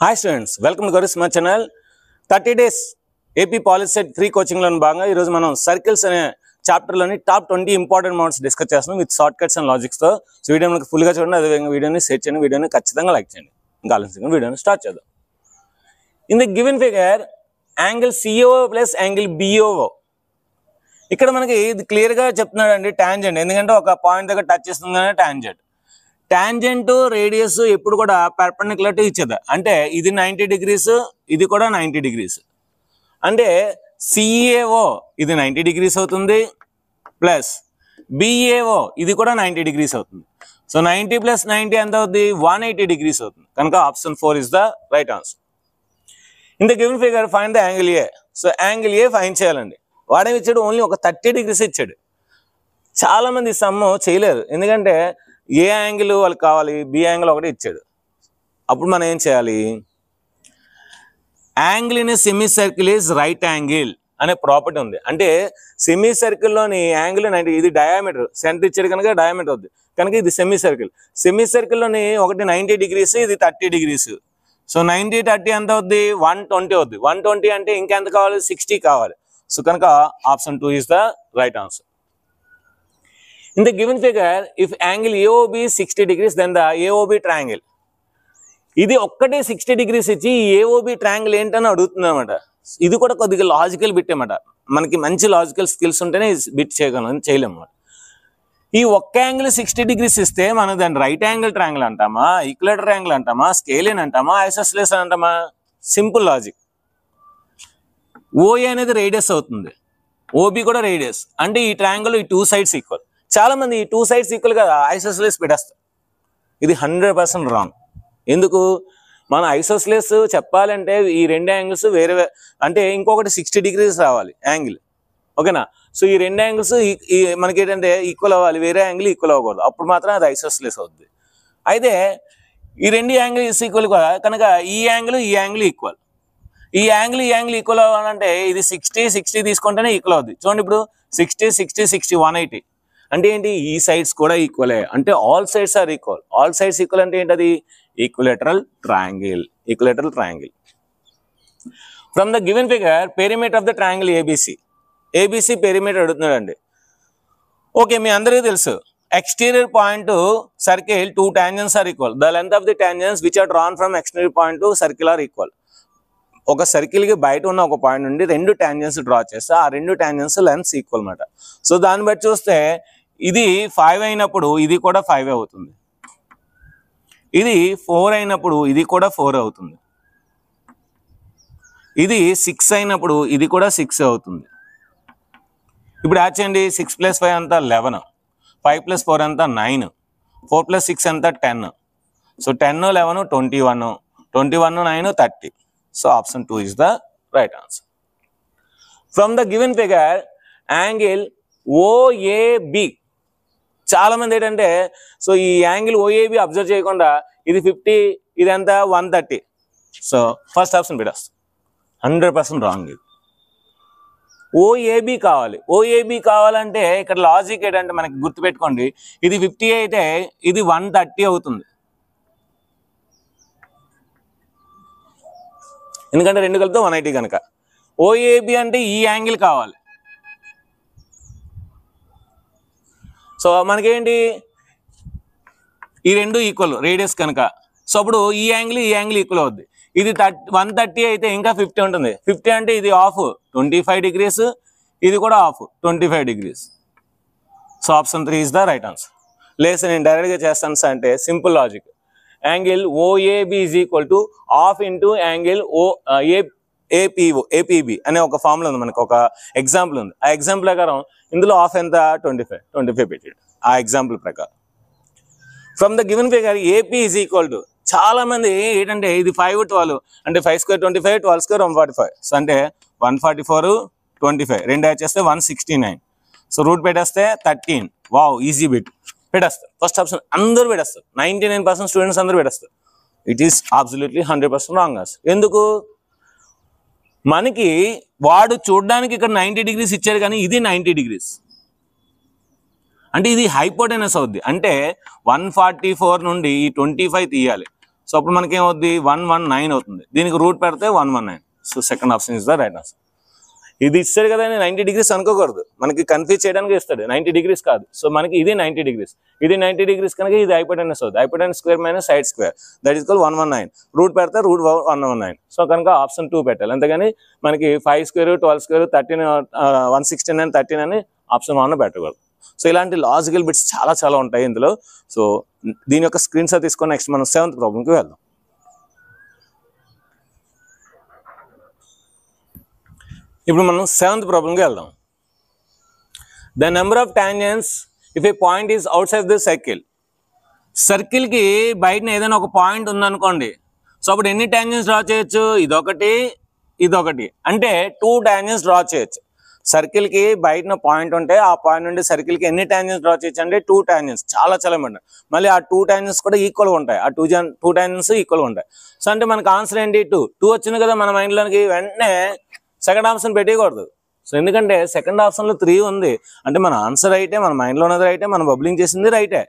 Hi students, welcome to Gauri Smart channel. 30 days AP Policy Set free coaching లో భాగంగా ఈ రోజు మనం సర్కిల్స్ అనే చాప్టర్ లోని టాప్ 20 ఇంపార్టెంట్ మోడ్స్ డిస్కస్ చేస్తున్నాం with short cuts and logics తో. సో వీడియోని ఫుల్ గా చూడండి, అదే విధంగా వీడియోని షేర్ చేయండి, వీడియోని ఖచ్చితంగా లైక్ చేయండి. ఇంకా ఆలోచించండి, వీడియోని స్టార్ట్ చేద్దాం. In the given figure angle COO plus angle BOO. ఇక్కడ మనకి ఇది క్లియర్ గా చెప్తున్నాడు అండి, టాంజెంట్. ఎందుకంటే ఒక పాయింట్ దగ్గర టచ్ చేస్తుంది టాంజెంట్. టాంజెంట్ రేడియస్ ఎప్పుడు కూడా పర్పెండిక్యులర్ టు ఈచ్ అదర్. అంటే ఇది 90 degrees, ఇది కూడా 90 degrees. అంటే CAO ఇది 90 degrees అవుతుంది, ప్లస్ BAO ఇది కూడా 90 degrees అవుతుంది. సో 90 + 90 ఎంత అవుతుంది? 180 degrees అవుతుంది. కనుక option 4 is the right answer. In the given figure find the angle A. So angle A find చేయాలండి. వాడేమి ఇచ్చాడు? ఓన్లీ ఒక 30 degrees ఇచ్చాడు. చాలా మంది సమ్ చేయలేరు, ఎందుకంటే ఏ యాంగిల్ వాళ్ళకి కావాలి, బి యాంగిల్ ఒకటి ఇచ్చాడు. అప్పుడు మనం ఏం చేయాలి? Angle in semi circle is right angle అనే ప్రాపర్టీ ఉంది. అంటే సెమీ సర్కిల్లోని యాంగిల్ 90, ఇది డయామీటర్, సెంటర్ ఇచ్చాడు కనుక డయామీటర్ అవుతుంది, కనుక ఇది సెమీ సర్కిల్. సెమీ సర్కిల్లోని ఒకటి 90 degrees, ఇది 30 degrees. సో 90 30 ఎంత అవుద్ది? 120 అవుద్ది. 120 అంటే ఇంకెంత కావాలి? 60 కావాలి. సో కనుక option 2 is the right answer. In the given figure, if angle AOB is 60 degrees, then the AOB triangle. ఇది ఒక్కటే 60 degrees ఇచ్చి AOB ట్రయాంగిల్ ఏంటని అడుగుతుంది అనమాట. ఇది కూడా కొద్దిగా లాజికల్ బిట్ అనమాట. మనకి మంచి లాజికల్ స్కిల్స్ ఉంటేనే బిట్ చేయలేము. ఈ ఒక్క యాంగిల్ 60 degrees ఇస్తే మనం దాన్ని రైట్ యాంగిల్ ట్రయాంగిల్ అంటామా, ఈక్వలేటర్ ట్రయాంగిల్ అంటామా, స్కేలియన్ అంటామా, ఐసోస్సిలేస్ అంటామా? Simple logic. OA అనేది రేడియస్ అవుతుంది, OB కూడా రేడియస్. అంటే ఈ ట్రయాంగిల్ ఈ 2 sides ఈక్వల్. చాలా మంది ఈ 2 sides ఈక్వల్ కదా ఐసోస్సిలేస్ పెట్టేస్తారు. ఇది 100% రాంగ్. ఎందుకు? మన ఐసోస్సిలేస్ చెప్పాలంటే ఈ రెండు యాంగిల్స్ వేరే, అంటే ఇంకొకటి 60 degrees రావాలి యాంగిల్, ఓకేనా? సో ఈ రెండు యాంగిల్స్ మనకి ఏంటంటే ఈక్వల్ అవ్వాలి, వేరే యాంగిల్ ఈక్వల్ అవ్వకూడదు, అప్పుడు మాత్రం అది ఐసోస్సిలేస్ అవుతుంది. అయితే ఈ రెండు యాంగిల్స్ ఈక్వల్ కనుక ఈ యాంగిల్ ఈక్వల్. ఈ యాంగిల్ ఈక్వల్ అవ్వాలంటే ఇది 60 తీసుకుంటేనే ఈక్వల్ అవుతుంది. చూడండి, ఇప్పుడు 60 180 అంటే ఏంటి? ఈ సైడ్స్ కూడా ఈక్వలే, అంటే all sides are equal. All sides equal అంటే ఏంటది? Equilateral triangle. From the given figure perimeter of the triangle ABC perimeter అడుగుతున్నాడు అండి. ఓకే, మీ అందరికీ తెలుసు exterior point circle 2 tangents are equal. The length of the tangents which are drawn from exterior point to circle are equal. ఒక circle కి బయట ఉన్న ఒక పాయింట్ నుండి 2 tangents డ్రా చేస్తే ఆ 2 tangents లెంత్స్ ఈక్వల్ అన్నమాట. సో దాన్ని బట్టి చూస్తే ఇది 5 అయినప్పుడు ఇది కూడా 5 అవుతుంది, ఇది 4 అయినప్పుడు ఇది కూడా 4 అవుతుంది, ఇది 6 అయినప్పుడు ఇది కూడా 6 అవుతుంది. ఇప్పుడు యాడ్ చేయండి. 6 + 5 అంతా 11, 5 + 4 అంతా 9, 4 + 6 అంతా 10. So 10 11 21, 21 9 30. So option 2 is the right answer. From the given figure, angle OAB. చాలా మంది ఏంటంటే సో ఈ యాంగిల్ OAB అబ్జర్వ్ చేయకుండా ఇది 50, ఇదంతా 130. సో ఫస్ట్ ఆప్షన్ పెట్టేస్తాం. 100% రాంగ్. ఇది OAB కావాలి. OAB కావాలంటే ఇక్కడ లాజిక్ ఏంటంటే మనకి గుర్తుపెట్టుకోండి, ఇది 50 అయితే ఇది 130 అవుతుంది, ఎందుకంటే 2 కలిపితే 180 కనుక. OAB అంటే ఈ యాంగిల్ కావాలి. సో మనకేంటి? ఈ రెండు ఈక్వల్ రేడియస్ కనుక. సో అప్పుడు ఈ యాంగిల్ ఈక్వల్ అవుద్ది. ఇది 130 అయితే ఇంకా 50 ఉంటుంది. 50 అంటే ఇది ఆఫ్ 25 degrees, ఇది కూడా of 25 degrees. So option 3 is the right answer. లేదు నేను డైరెక్ట్గా చేస్తాను సార్ అంటే simple logic. Angle OAB is equal to half into angle APB అనే ఒక ఫార్ములా ఉంది, మనకు ఒక ఎగ్జాంపుల్ ఉంది. ఆ ఎగ్జాంపుల్ ప్రకారం ఇందులో హాఫ్ ఎంత? 25 పెట్టాడు ఆ ఎగ్జాంపుల్ ప్రకారం. From the given figure AP is equal to, చాలా మంది ఏంటంటే ఇది 5 12 అంటే 5 square 25, 12 square 145. సో అంటే 144 25 రెండు యాడ్ చేస్తే 169. సో రూట్ పెట్టేస్తే 13. వావ్, ఈజీ బిట్ పెట్టేస్తారు. ఫస్ట్ ఆప్షన్ అందరూ పెట్టేస్తారు, 99% స్టూడెంట్స్ అందరూ పెట్టేస్తారు. It is absolutely 100% wrong answer. ఎందుకు? మనకి వాడు చూడడానికి ఇక్కడ 90 degrees ఇచ్చారు, కానీ ఇది 90 degrees. అంటే ఇది హైపోటెనస్ అవుద్ది. అంటే 144 నుండి ఈ 25 తీయాలి. సో అప్పుడు మనకి ఏమవుద్ది 119 అవుతుంది. దీనికి రూట్ పెడితే 119. So second option is the right answer. ఇది ఇస్తాడు కదా 90 degrees అనుకోకూడదు, మనకి కన్ఫ్యూజ్ చేయడానికి ఇస్తాడు. 90 degrees కాదు. సో మనకి ఇది 90 degrees, ఇది 90 degrees కనుక ఇది హైపోటెన్యూస్ అవుతుంది. Hypotenuse square minus side square, that is call 119. Root పెడితే రూట్ 119. సో కనుక ఆప్షన్ 2 పెట్టాలి. అంతేగాని మనకి 5 square 12 square 13 169 13 అని ఆప్షన్ 1 పెట్టకూడదు. సో ఇలాంటి లాజికల్ బిట్స్ చాలా చాలా ఉంటాయి ఇందులో. సో దీని యొక్క స్క్రీన్ షాట్ తీసుకొని నెక్స్ట్ మనం 7th ప్రాబ్లంకి వెళ్దాం. ఇప్పుడు మనం 7th ప్రాబ్లంకి వెళ్దాం. The number of tangents if a point is outside the circle. సర్కిల్కి బయటన ఏదైనా ఒక పాయింట్ ఉందనుకోండి. సో అప్పుడు ఎన్ని టాంజెంట్స్ డ్రా చేయొచ్చు? ఇదొకటి ఇదొకటి, అంటే 2 టాంజెంట్స్ డ్రా చేయొచ్చు. సర్కిల్కి బయటన పాయింట్ ఉంటే ఆ పాయింట్ నుండి సర్కిల్కి ఎన్ని టాంజెంట్స్ డ్రా చేయొచ్చు అంటే 2 టాంజెంట్స్. చాలా చాలా ఇంపార్టెంట్. మళ్ళీ ఆ 2 టాంజెంట్స్ కూడా ఈక్వల్గా ఉంటాయి. ఆ 2 టాంజెంట్స్ ఈక్వల్గా ఉంటాయి. సో అంటే మనకు ఆన్సర్ ఏంటి? 2 వచ్చింది కదా మన మైండ్లోకి. వెంటనే సెకండ్ ఆప్షన్ పెట్టకూడదు. సో ఎందుకంటే సెకండ్ ఆప్షన్లో 3 ఉంది అంటే మన ఆన్సర్ రైటే, మన మైండ్లో ఉన్నది రైటే, మనం బబ్లింగ్ చేసింది రైటే.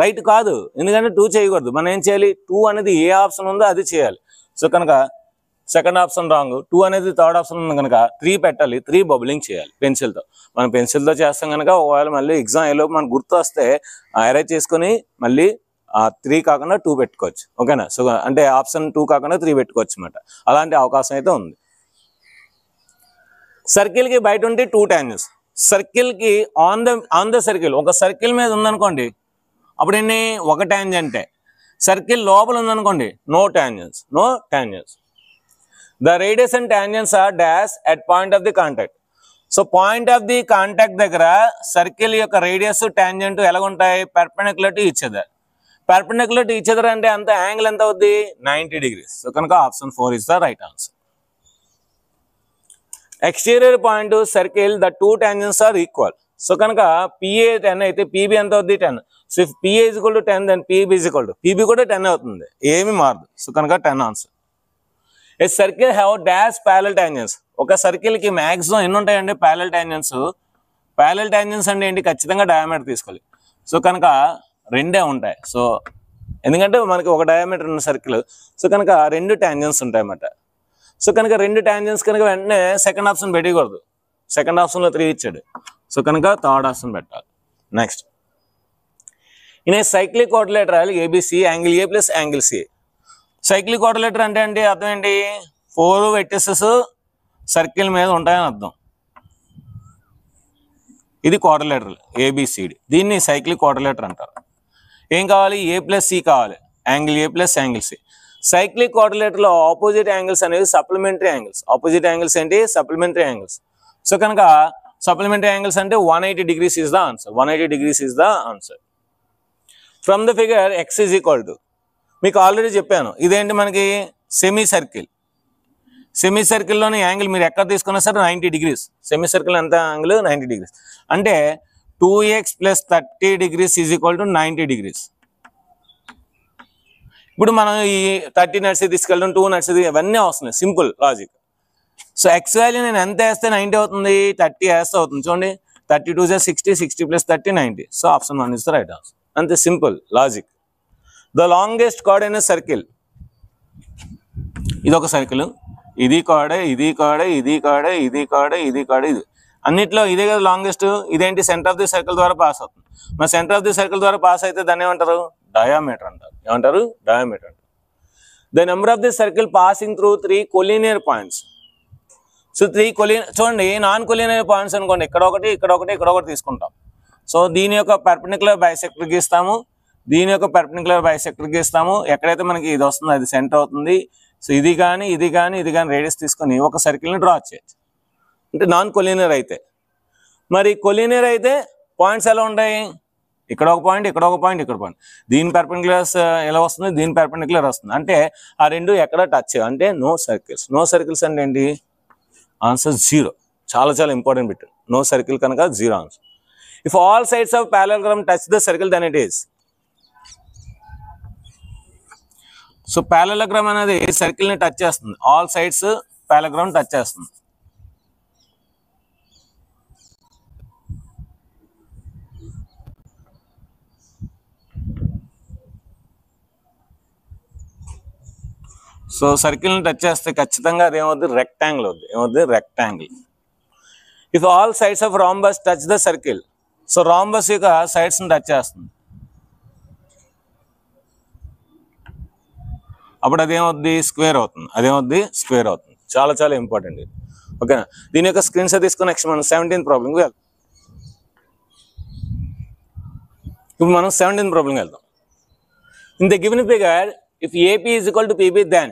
రైట్ కాదు, ఎందుకంటే 2 చేయకూడదు. మనం ఏం చేయాలి? 2 అనేది ఏ ఆప్షన్ ఉందో అది చేయాలి. సో కనుక సెకండ్ ఆప్షన్ రాంగ్. 2 అనేది థర్డ్ ఆప్షన్ ఉంది కనుక 3 పెట్టాలి. 3 బబ్లింగ్ చేయాలి పెన్సిల్తో. మనం పెన్సిల్తో చేస్తాం కనుక ఒకవేళ మళ్ళీ ఎగ్జామ్ ఏలోపు మనకు గుర్తు వస్తే అరేంజ్ చేసుకొని మళ్ళీ 3 కాకుండా 2 పెట్టుకోవచ్చు. ఓకేనా? సో అంటే ఆప్షన్ 2 కాకుండా 3 పెట్టుకోవచ్చు అన్నమాట. అలాంటి అవకాశం అయితే ఉంది. సర్కిల్కి బయట ఉంటే 2 టాంజెంట్స్. సర్కిల్కి ఆన్ ద సర్కిల్, ఒక సర్కిల్ మీద ఉందనుకోండి అప్పుడు ఎన్ని? 1 టాంజెంటే. సర్కిల్ లోపల ఉందనుకోండి no tangents. The radius and tangents are dash at point of the contact. So point of the contact దగ్గర సర్కిల్ యొక్క రేడియస్ టాంజెంట్ ఎలా ఉంటాయి? Perpendicular to each other. Perpendicular to each other అంటే అంత యాంగిల్ ఎంత అవుద్ది? 90 degrees. సో కనుక option 4 is the right answer. Exterior point circle the 2 tangents are equal. So కనుక PA 10 అయితే PB ఎంత అవుద్ది? 10. So if PA is equal to 10 then PB is equal to PB కూడా 10 అవుతుంది, ఏమి మారదు. సో కనుక 10 answer. A circle have dash parallel tangents. ఒక సర్కిల్కి మ్యాక్సిమం ఎన్ని ఉంటాయండి? Parallel tangents. ప్యారలల్ టాంజెంట్స్ అంటే ఏంటి? ఖచ్చితంగా డయామీటర్ తీసుకోవాలి. సో కనుక 2 ఉంటాయి. సో ఎందుకంటే మనకి ఒక డయామీటర్ ఉన్న సర్కిల్. సో కనుక 2 టాంజెంట్స్ ఉంటాయి అన్నమాట. సో కనుక 2 టాంజెంట్స్ కనుక వెంటనే సెకండ్ ఆప్షన్ పెట్టకూడదు. సెకండ్ ఆప్షన్లో 3 ఇచ్చాడు. సో కనుక థర్డ్ ఆప్షన్ పెట్టాలి. Next, in a cyclic quadrilateral ABC angle A plus angle C. Cyclic quadrilateral అంటే ఏంటి? అర్థం ఏంటి? 4 వెర్టిసెస్ సర్కిల్ మీద ఉంటాయని అర్థం. ఇది క్వాడ్రిలేటరల్ ABCD. దీన్ని సైక్లిక్ క్వాడ్రిలేటర్ అంటారు. ఏం కావాలి? A ప్లస్ C కావాలి. Angle A plus angle C. Cyclic క్వాడ్రిలేటర్లో ఆపోజిట్ యాంగిల్స్ అనేవి సప్లిమెంటరీ యాంగిల్స్. ఆపోజిట్ యాంగిల్స్ ఏంటి? Supplementary angles. సో కనుక సప్లిమెంటరీ యాంగిల్స్ అంటే 180 degrees is the answer. 180 degrees is the answer. From the figure X is equal to, మీకు already చెప్పాను, ఇదేంటి మనకి? Semi circle. Semi సర్కిల్లోని angle మీరు ఎక్కడ తీసుకున్నా సరే 90 degrees. సెమీ సర్కిల్ ఎంత యాంగిల్? 90 degrees. అంటే 2x + 30 degrees is equal to 90 degrees. ఇప్పుడు మనం ఈ 30 నడిచి తీసుకెళ్ళడం, 2 నడిచి, ఇవన్నీ వస్తున్నాయి. Simple logic. So X value నేను ఎంత వేస్తే 90 అవుతుంది? 30 వేస్తే అవుతుంది. చూడండి, 32 + 60, 60 + 30 90. So option 1 is the right answer. అంతే simple logic. The longest chord in circle. ఇది ఒక సర్కిల్, ఇది కార్డే, ఇది కార్డే, ఇది కార్డే, ఇది కార్డే, ఇది కార్డే, ఇది అన్నిట్లో ఇదే కదా లాంగెస్ట్. ఇదేంటి? సెంటర్ ఆఫ్ ది సర్కిల్ ద్వారా పాస్ అవుతుంది. మరి సెంటర్ ఆఫ్ ది సర్కిల్ ద్వారా పాస్ అయితే దాన్ని ఏమంటారు? డయామీటర్ అంటారు. ఏమంటారు? డయామీటర్ అంటారు. The number of the circle passing through 3 collinear points. So 3 చూడండి, నాన్ కొలీనియర్ పాయింట్స్ అనుకోండి, ఇక్కడ ఒకటి, ఇక్కడ ఒకటి, ఇక్కడ ఒకటి తీసుకుంటాం. సో దీని యొక్క పర్పెండిక్యులర్ బైసెక్టర్ గీస్తాము, దీని యొక్క పర్పెండిక్యులర్ బైసెక్టర్ గీస్తాము. ఎక్కడైతే మనకి ఇది వస్తుందో అది సెంటర్ అవుతుంది. సో ఇది కానీ, ఇది కానీ, ఇది కానీ రేడియస్ తీసుకొని ఒక సర్కిల్ని డ్రా చేయొచ్చు. అంటే నాన్ కొలీనియర్ అయితే. మరి కొలీనియర్ అయితే పాయింట్స్ ఎలా ఉంటాయి? ఇక్కడ ఒక పాయింట్, ఇక్కడ ఒక పాయింట్, ఇక్కడ పాయింట్. దీని పర్పెండిక్యులర్స్ ఎలా వస్తుంది? దీని పర్పెండిక్యులర్ వస్తుంది. అంటే ఆ రెండు ఎక్కడ టచ్, అంటే నో సర్కిల్స్. నో సర్కిల్స్ అంటే ఏంటి? ఆన్సర్ 0. చాలా చాలా ఇంపార్టెంట్ బిట్. నో సర్కిల్ కనుక 0 ఆన్సర్. If all sides of parallelogram touch the circle then it is. So parallelogram అనేది సర్కిల్ని టచ్ చేస్తుంది. ఆల్ సైడ్స్ పారలెలోగ్రామ్ టచ్ చేస్తుంది. సో సర్కిల్ని టచ్ చేస్తే ఖచ్చితంగా అదేమవుద్ది, రెక్టాంగిల్ అవుద్ది. ఏమవుద్ది, rectangle. If all sides of rhombus touch the circle, so rhombus యొక్క సైడ్స్ని టచ్ చేస్తుంది, అప్పుడు అదేమవుద్ది, స్క్వేర్ అవుతుంది. అదేమవుద్ది, స్క్వేర్ అవుతుంది. చాలా చాలా ఇంపార్టెంట్ ఇది. ఓకేనా? దీని యొక్క స్క్రీన్ షాట్ తీసుకుని నెక్స్ట్ మనం 17th ప్రాబ్లంకి వెళ్దాం. ఇప్పుడు మనం 17th ప్రాబ్లంకి వెళ్దాం. In the given figure if AP is equal to PB then,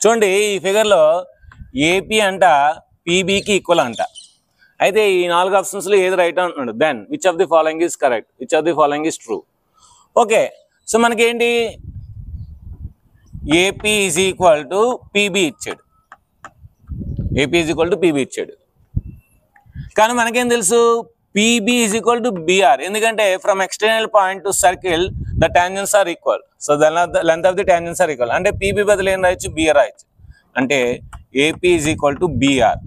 చూడండి ఈ ఫిగర్లో ఏపీ అంట పీబీకి ఈక్వల్ అంట. అయితే ఈ 4 ఆప్షన్స్లో ఏది రైట్ అంటున్నాడు. Then which of the following is correct, which of the following is true. Okay, so మనకేంటి, AP is equal to PB ఇచ్చాడు. AP is equal to PB ఇచ్చాడు. కానీ మనకేం తెలుసు, PB is equal to BR. ఎందుకంటే from external point to circle the tangents are equal. So the length of the tangents are equal. అంటే PB బదులు ఏం రాయొచ్చు, బీఆర్ రాయొచ్చు. అంటే AP is equal to BR.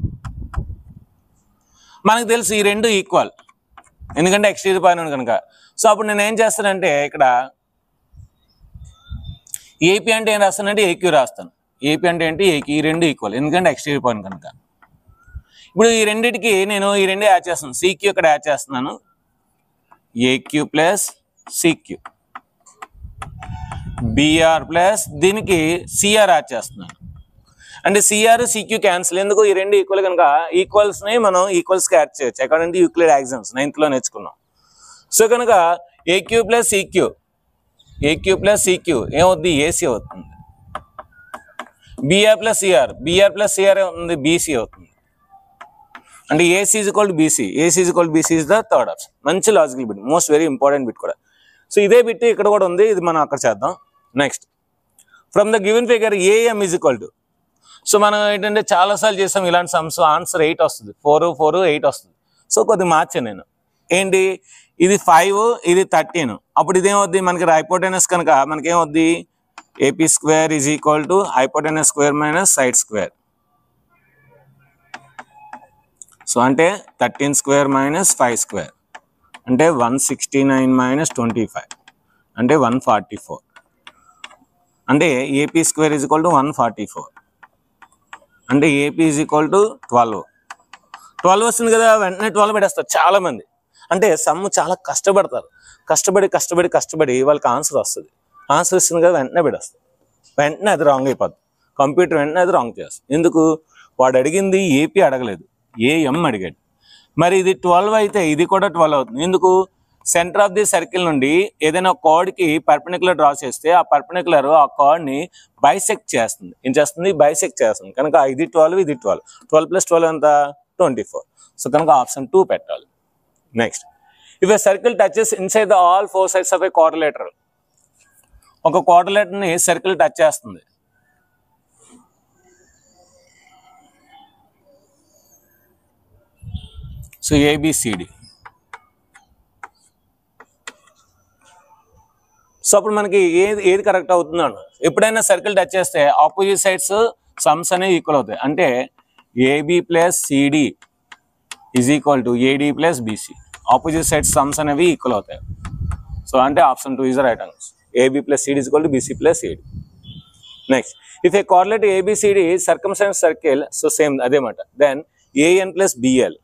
మనకు తెలుసు ఈ రెండు ఈక్వల్, ఎందుకంటే ఎక్స్టీరియర్ పాయింట్ కనుక. సో అప్పుడు నేను ఏం చేస్తానంటే ఇక్కడ ఏపీ అంటే ఏం రాస్తానంటే ఏక్యూ రాస్తాను. ఏపీ అంటే ఏంటి, ఏక్యూ. ఈ రెండు ఈక్వల్, ఎందుకంటే ఎక్స్టీరియర్ పాయింట్ కనుక. ఇప్పుడు ఈ రెండింటికి నేను ఈ రెండు యాడ్ చేస్తాను. సిక్యూ ఇక్కడ యాడ్ చేస్తున్నాను, AQ plus CQ, BR plus దీనికి సిఆర్ యాడ్ చేస్తున్నాను. అంటే సిఆర్ సిక్యూ క్యాన్సిల్. ఎందుకు, ఈ రెండు ఈక్వల్ కనుక ఈక్వల్స్ని మనం ఈక్వల్స్కి యాడ్ చేయొచ్చు. According to Euclid axioms 9th లో నేర్చుకున్నాం. సో కనుక AQ plus CQ, AQ plus CQ ఏమవుద్ది, ఏసీ అవుతుంది. BR plus CR, BR plus CR ఏమవుతుంది, బీసీ అవుతుంది. అంటే AC is equal to BC, AC is equal to BC is the third option. మంచి logical bit, most very important bit కూడా. So ఇదే bit ఇక్కడ కూడా ఉంది, ఇది మనం అక్కడ చేద్దాం. Next, from the given figure AM is equal to, so మనం ఏంటంటే చాలాసార్లు చేసాం ఇలాంటి సమ్స్. ఆన్సర్ 8 వస్తుంది, 4 4 8 వస్తుంది. సో కొద్దిగా మార్చాను నేను. ఏంటి, ఇది 5, ఇది 13. అప్పుడు ఇదేమవుద్ది, మనకి హైపోటెనస్ కనుక మనకేమవుద్ది, AP square is equal to hypotenuse square minus side square. So అంటే 13 స్క్వేర్ మైనస్ 5 స్క్వేర్ అంటే 169 మైనస్ 25 అంటే 144. అంటే AP square is equal to 144. అంటే ఏపీ ఈజ్ ఈక్వల్ టు 12 వస్తుంది కదా. వెంటనే 12 పెట్టేస్తారు చాలామంది. అంటే సమ్ చాలా కష్టపడతారు, కష్టపడి వాళ్ళకి ఆన్సర్ వస్తుంది. ఆన్సర్ వస్తుంది కదా, వెంటనే పెట్టేస్తారు. వెంటనే అది రాంగ్ అయిపోద్ది. కంప్యూటర్ వెంటనే అది రాంగ్ చేస్తుంది. ఎందుకు, వాడు అడిగింది ఏపీ అడగలేదు, ఏఎం అడిగాడు. మరి ఇది 12 అయితే ఇది కూడా 12 అవుతుంది. ఎందుకు, సెంటర్ ఆఫ్ ది సర్కిల్ నుండి ఏదైనా కార్డ్కి పర్పెండిక్యులర్ డ్రా చేస్తే ఆ పర్పెండిక్యులర్ ఆ కార్డ్ని బైసెక్ట్ చేస్తుంది. ఏం చేస్తుంది, బైసెక్ట్ చేస్తుంది. కనుక ఇది 12, ఇది 12. 12 + 12 ఎంత, 24. సో కనుక ఆప్షన్ 2 పెట్టాలి. Next, if a circle touches inside the all 4 sides of a quadrilateral. ఒక క్వాడ్రిలేటర్ని సర్కిల్ టచ్ చేస్తుంది. So ABCD. సో అప్పుడు మనకి ఏది కరెక్ట్ అవుతుందో, ఎప్పుడైనా సర్కిల్ టచ్ చేస్తే ఆపోజిట్ సైడ్స్ సమ్స్ అనేవి ఈక్వల్ అవుతాయి. అంటే AB plus CD is equal to AD plus BC. Opposite sides sums అనేవి ఈక్వల్ అవుతాయి. సో అంటే option 2 is the right answer. AB plus CD is equal to BC plus AD. Next, if a coordinate ABCD circumstance circle, so same అదే మాట. Then AN plus BL.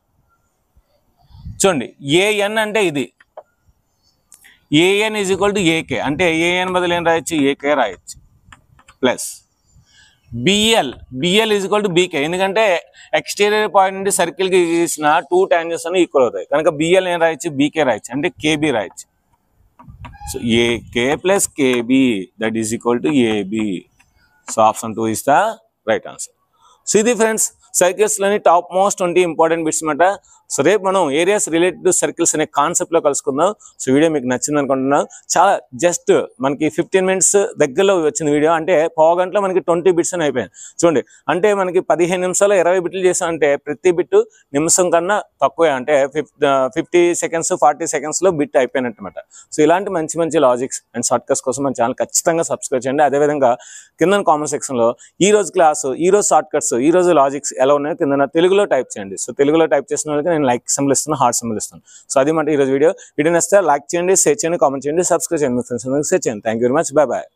చూడండి, AN అంటే ఇది, AN is equal to AK. అంటే ఏఎన్ బదులు ఏం రాయొచ్చు, ఏకే రాయొచ్చు. Plus BL is equal to BK. ఎందుకంటే ఎక్స్టీరియర్ పాయింట్ నుండి సర్కిల్కి గీసిన 2 టాంజెంట్స్ అని ఈక్వల్ అవుతాయి. కనుక బిఎల్ ఏం రాయొచ్చు, బీకే రాయొచ్చు. అంటే కేబీ రాయొచ్చు. So AK plus KB that is equal to AB. So option 2 is the right answer. So ఇది ఫ్రెండ్స్ సర్కిల్స్లోని టాప్ మోస్ట్ 20 ఇంపార్టెంట్ బిట్స్ అనమాట. సో రేపు మనం ఏరియాస్ రిలేటెడ్ టు సర్కిల్స్ అనే కాన్సెప్ట్లో కలుసుకుందాం. సో వీడియో మీకు నచ్చింది అనుకుంటున్నాను. చాలా జస్ట్ మనకి 15 minutes దగ్గరలో వచ్చింది వీడియో. అంటే పావు గంటలో మనకి 20 బిట్స్ అని అయిపోయింది. చూడండి, అంటే మనకి 15 నిమిషాలు 20 బిట్లు చేసామంటే ప్రతి బిట్టు నిమిషం కన్నా తక్కువే. అంటే 50 seconds 40 secondsలో బిట్ అయిపోయినట్టు అనమాట. సో ఇలాంటి మంచి మంచి లాజిక్స్ అండ్ షార్ట్ కట్స్ కోసం మన ఛానల్ ఖచ్చితంగా సబ్స్క్రైబ్ చేయండి. అదేవిధంగా కింద కామెంట్ సెక్షన్లో ఈ రోజు క్లాసు, ఈ రోజు షార్ట్ కట్స్, ఈ రోజు లాజిక్స్ ఎలా ఉన్నాయో కింద తెలుగులో టైప్ చేయండి. సో తెలుగులో టైప్ చేసిన వాళ్ళకి నేను లైక్ సింబల్ ఇస్తాను, హార్ట్ సింబల్ ఇస్తాను. సో అది మాట ఈరోజు వీడియో నచ్చితే లైక్ చేయండి, షేర్ చేయండి, కామెంట్ చేయండి, సబ్స్క్రైబ్ చేయండి, మీ ఫ్రెండ్స్ అందరికీ షేర్ చేయండి. Thank you very much. Bye bye.